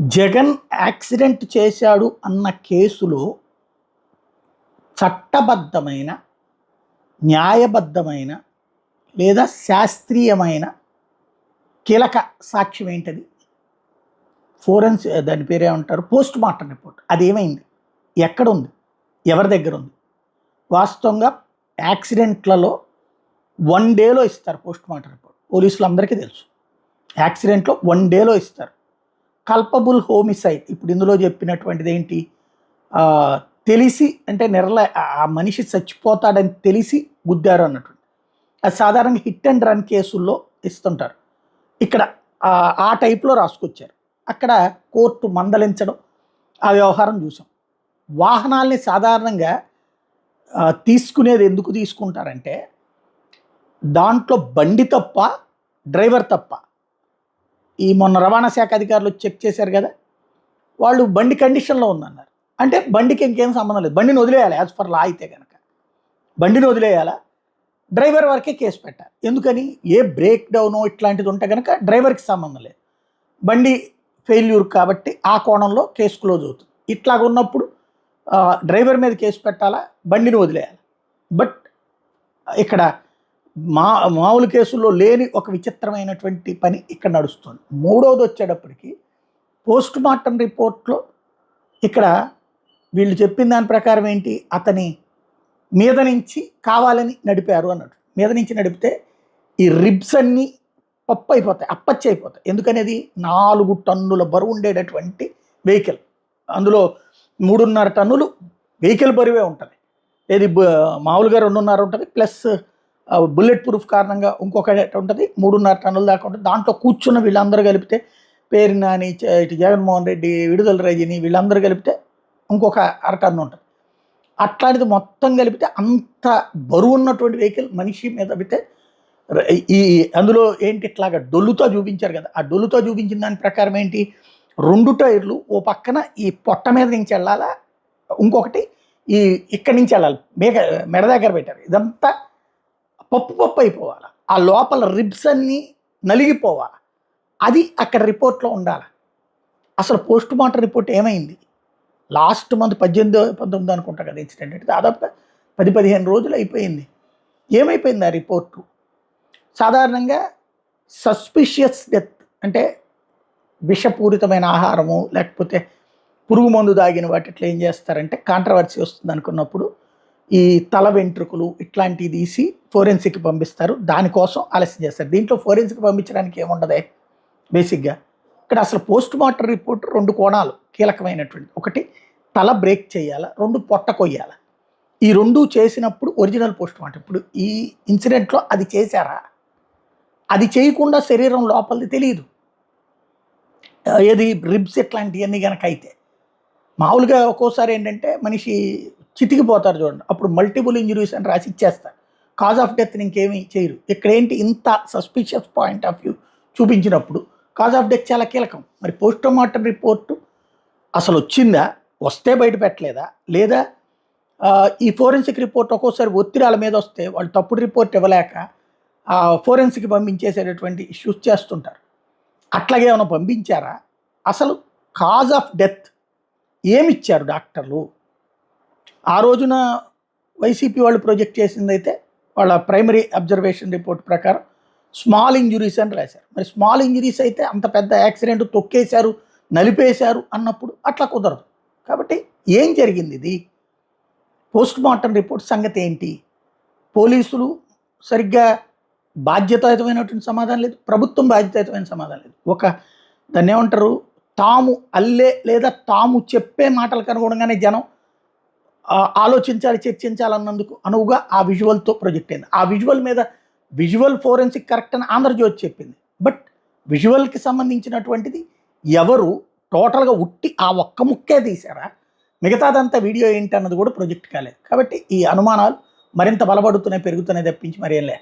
Jagan accident చేశాడు అన్న కేసులో చట్టబద్ధమైన, న్యాయబద్ధమైన లేదా శాస్త్రీయమైన కీలక సాక్ష్యం ఏంటది? దాని పేరేమంటారు, పోస్ట్ మార్టం రిపోర్ట్. అది ఏమైంది, ఎక్కడుంది, ఎవరి దగ్గర ఉంది? వాస్తవంగా యాక్సిడెంట్లలో 1 డేలో ఇస్తారు పోస్ట్ మార్టం రిపోర్ట్. పోలీసులు అందరికీ తెలుసు, యాక్సిడెంట్లో 1 డేలో ఇస్తారు. కల్పబుల్ హోమిసైడ్, ఇప్పుడు ఇందులో చెప్పినటువంటిది ఏంటి, తెలిసి అంటే ఆ మనిషి చచ్చిపోతాడని తెలిసి గుద్దారు అన్నటువంటి. అది సాధారణంగా హిట్ అండ్ రన్ కేసుల్లో ఇస్తుంటారు. ఇక్కడ ఆ టైప్లో రాసుకొచ్చారు. అక్కడ కోర్టు మందలించడం, ఆ వ్యవహారం చూసాం. వాహనాల్ని సాధారణంగా తీసుకునేది ఎందుకు తీసుకుంటారంటే, దాంట్లో బండి తప్ప, డ్రైవర్ తప్ప. ఈ మొన్న రవాణా శాఖ అధికారులు చెక్ చేశారు కదా, వాళ్ళు బండి కండిషన్లో ఉందన్నారు. అంటే బండికి ఇంకేం సంబంధం లేదు, బండిని వదిలేయాలి. యాజ్ పర్ లా అయితే కనుక బండిని వదిలేయాలా, డ్రైవర్ వరకే కేసు పెట్టాలి. ఎందుకని, ఏ బ్రేక్ డౌను ఇట్లాంటిది ఉంటే కనుక డ్రైవర్కి సంబంధం లేదు, బండి ఫెయిల్యూర్ కాబట్టి ఆ కోణంలో కేసు క్లోజ్ అవుతుంది. ఇట్లాగ ఉన్నప్పుడు డ్రైవర్ మీద కేసు పెట్టాలా, బండిని వదిలేయాలి. బట్ ఇక్కడ మామూలు కేసుల్లో లేని ఒక విచిత్రమైనటువంటి పని ఇక్కడ నడుస్తుంది. మూడవది వచ్చేటప్పటికి పోస్ట్ మార్టం రిపోర్ట్లో ఇక్కడ వీళ్ళు చెప్పిన దాని ప్రకారం ఏంటి, అతని మీద నుంచి కావాలని నడిపారు అన్నట్టు. మీద నుంచి నడిపితే ఈ రిబ్స్ అన్నీ పప్పు అయిపోతాయి, అప్పచ్చి అయిపోతాయి. ఎందుకనేది 4 టన్నుల బరువు ఉండేటటువంటి వెహికల్, అందులో 3.5 టన్నులు వెహికల్ బరువే ఉంటుంది. ఏది మామూలుగా 2.5 ఉంటుంది, ప్లస్ బుల్లెట్ ప్రూఫ్ కారణంగా ఇంకొకటి ఉంటుంది, 3.5 టన్నుల దాకా ఉంటుంది. దాంట్లో కూర్చున్న వీళ్ళందరూ కలిపితే, పేరు నాని, ఇటు జగన్మోహన్ రెడ్డి, విడుదల రజని, వీళ్ళందరూ కలిపితే ఇంకొక 1/2 టన్ను ఉంటుంది. అట్లాంటిది మొత్తం కలిపితే అంత బరువు ఉన్నటువంటి వెహికల్ మనిషి మీద పెడితే అందులో ఏంటి, ఇట్లాగా డొల్లుతో చూపించారు కదా, ఆ డొల్లుతో చూపించిన దాని ప్రకారం ఏంటి, 2 టైర్లు ఓ పక్కన ఈ పొట్ట మీద నుంచి వెళ్ళాలా, ఇంకొకటి ఇక్కడి నుంచి వెళ్ళాలి, మెడ దగ్గర పెట్టారు. ఇదంతా పప్పు అయిపోవాలి, ఆ లోపల రిబ్స్ అన్నీ నలిగిపోవాలి. అది అక్కడ రిపోర్ట్లో ఉండాలి. అసలు పోస్ట్ మార్టం రిపోర్ట్ ఏమైంది? లాస్ట్ మంత్ 18-19 అనుకుంటా కదా ఇన్సిడెంట్, అంటే దాదాపుగా 10-15 రోజులు అయిపోయింది. ఏమైపోయింది ఆ రిపోర్టు? సాధారణంగా సస్పిషియస్ డెత్ అంటే విషపూరితమైన ఆహారము, లేకపోతే పురుగు మందు దాగిన వాటిట్లో ఏం చేస్తారంటే, కాంట్రవర్సీ వస్తుంది అనుకున్నప్పుడు ఈ తల వెంట్రుకలు ఇట్లాంటివి తీసి ఫోరెన్సిక్కి పంపిస్తారు. దానికోసం ఆలస్యం చేస్తారు. దీంట్లో ఫోరెన్సిక్ పంపించడానికి ఏముండదే బేసిక్గా. ఇక్కడ అసలు పోస్ట్ మార్టం రిపోర్ట్ 2 కోణాలు కీలకమైనటువంటి. ఒకటి, తల బ్రేక్ చేయాలా, 2 పొట్ట కొయ్యాలా. ఈ 2 చేసినప్పుడు ఒరిజినల్ పోస్ట్ మార్టం. ఇప్పుడు ఈ ఇన్సిడెంట్లో అది చేశారా? అది చేయకుండా శరీరం లోపలిది తెలియదు, ఏది రిబ్స్ ఇట్లాంటివన్నీ కనుక అయితే. మామూలుగా ఒక్కోసారి ఏంటంటే మనిషి చితికిపోతారు చూడండి, అప్పుడు మల్టిపుల్ ఇంజురీస్ అని రాసి ఇచ్చేస్తారు. కాజ్ ఆఫ్ డెత్ని ఇంకేమీ చేయరు. ఇక్కడ ఏంటి, ఇంత సస్పిషియస్ పాయింట్ ఆఫ్ వ్యూ చూపించినప్పుడు కాజ్ ఆఫ్ డెత్ చాలా కీలకం. మరి పోస్ట్ మార్టం రిపోర్టు అసలు వచ్చిందా, వస్తే బయట పెట్టలేదా, లేదా ఈ ఫోరెన్సిక్ రిపోర్ట్ ఒక్కోసారి ఒత్తిడాల మీద వస్తే వాళ్ళు తప్పుడు రిపోర్ట్ ఇవ్వలేక ఫోరెన్సిక్ పంపించేసేటటువంటి ఇష్యూస్ చేస్తుంటారు. అట్లాగే ఏమైనా పంపించారా? అసలు కాజ్ ఆఫ్ డెత్ ఏమిచ్చారు డాక్టర్లు? ఆ రోజున వైసీపీ వాళ్ళు ప్రొజెక్ట్ చేసింది అయితే వాళ్ళ ప్రైమరీ అబ్జర్వేషన్ రిపోర్ట్ ప్రకారం స్మాల్ ఇంజురీస్ అని రాశారు. మరి స్మాల్ ఇంజురీస్ అయితే అంత పెద్ద యాక్సిడెంట్, తొక్కేశారు, నలిపేశారు అన్నప్పుడు అట్లా కుదరదు. కాబట్టి ఏం జరిగింది, ఇది పోస్ట్ మార్టం రిపోర్ట్ సంగతి ఏంటి? పోలీసులు సరిగ్గా బాధ్యతాయుతమైనటువంటి సమాధానం లేదు, ప్రభుత్వం బాధ్యతాయుతమైన సమాధానం లేదు. దాన్ని ఏమంటారు, తాము అల్లే లేదా తాము చెప్పే మాటలకు అనుగుణంగానే జనం ఆలోచించాలి, చర్చించాలన్నందుకు అనువుగా ఆ విజువల్తో ప్రొజెక్ట్ అయింది. ఆ విజువల్ మీద విజువల్ ఫోరెన్సిక్ కరెక్ట్ అని ఆంధ్రజ్యోతి చెప్పింది. బట్ విజువల్కి సంబంధించినటువంటిది ఎవరు టోటల్గా ఉట్టి ఆ ఒక్క ముక్కే తీశారా, మిగతాదంతా వీడియో ఏంటి అన్నది కూడా ప్రొజెక్ట్ కాలేదు. కాబట్టి ఈ అనుమానాలు మరింత బలపడుతున్నాయి, పెరుగుతున్నాయి తప్పించి మరేం లే.